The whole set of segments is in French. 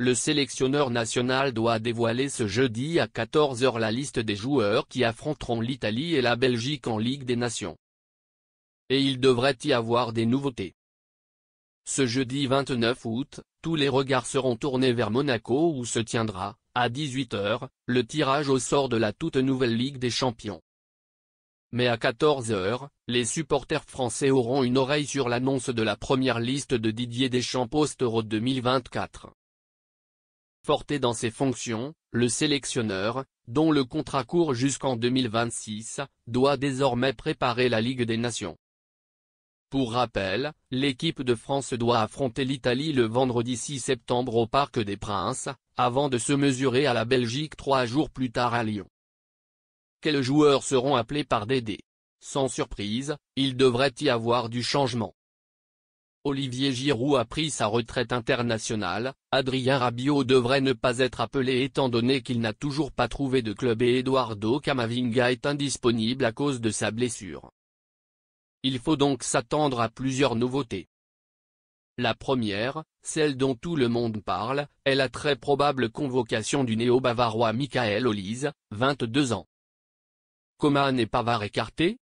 le sélectionneur national doit dévoiler ce jeudi à 14 h la liste des joueurs qui affronteront l'Italie et la Belgique en Ligue des Nations. Et il devrait y avoir des nouveautés. Ce jeudi 29 août, tous les regards seront tournés vers Monaco où se tiendra, à 18 h, le tirage au sort de la toute nouvelle Ligue des Champions. Mais à 14 h, les supporters français auront une oreille sur l'annonce de la première liste de Didier Deschamps post-Euro 2024. Porté dans ses fonctions, le sélectionneur, dont le contrat court jusqu'en 2026, doit désormais préparer la Ligue des Nations. Pour rappel, l'équipe de France doit affronter l'Italie le vendredi 6 septembre au Parc des Princes, avant de se mesurer à la Belgique 3 jours plus tard à Lyon. Quels joueurs seront appelés par Dédé? Sans surprise, il devrait y avoir du changement. Olivier Giroud a pris sa retraite internationale, Adrien Rabiot devrait ne pas être appelé étant donné qu'il n'a toujours pas trouvé de club et Eduardo Camavinga est indisponible à cause de sa blessure. Il faut donc s'attendre à plusieurs nouveautés. La première, celle dont tout le monde parle, est la très probable convocation du néo-bavarois Michael Olise, 22 ans. Coman et Pavard écartés?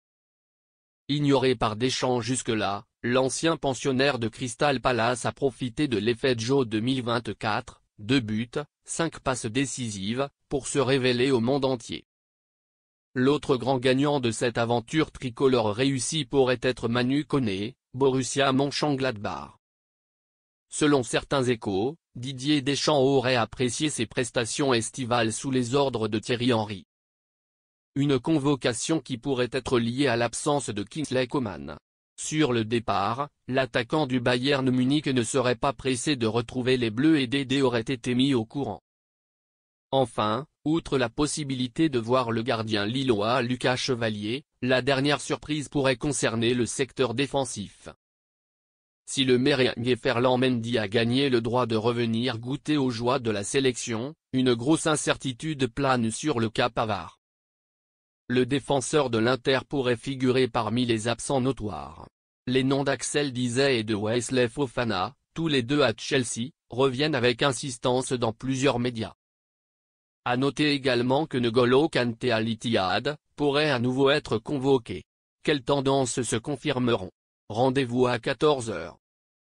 Ignoré par Deschamps jusque-là, l'ancien pensionnaire de Crystal Palace a profité de l'effet Joe 2024, 2 buts, 5 passes décisives, pour se révéler au monde entier. L'autre grand gagnant de cette aventure tricolore réussie pourrait être Manu Koné, Borussia Mönchengladbach. Selon certains échos, Didier Deschamps aurait apprécié ses prestations estivales sous les ordres de Thierry Henry. Une convocation qui pourrait être liée à l'absence de Kingsley Coman. Sur le départ, l'attaquant du Bayern Munich ne serait pas pressé de retrouver les Bleus et Dédé aurait été mis au courant. Enfin, outre la possibilité de voir le gardien lillois Lucas Chevalier, la dernière surprise pourrait concerner le secteur défensif. Si le Merengue Ferland Mendy a gagné le droit de revenir goûter aux joies de la sélection, une grosse incertitude plane sur le cas Pavard. Le défenseur de l'Inter pourrait figurer parmi les absents notoires. Les noms d'Axel Disey et de Wesley Fofana, tous les deux à Chelsea, reviennent avec insistance dans plusieurs médias. À noter également que N'Golo Kanté Al Ittihad pourrait à nouveau être convoqué. Quelles tendances se confirmeront? Rendez-vous à 14 h.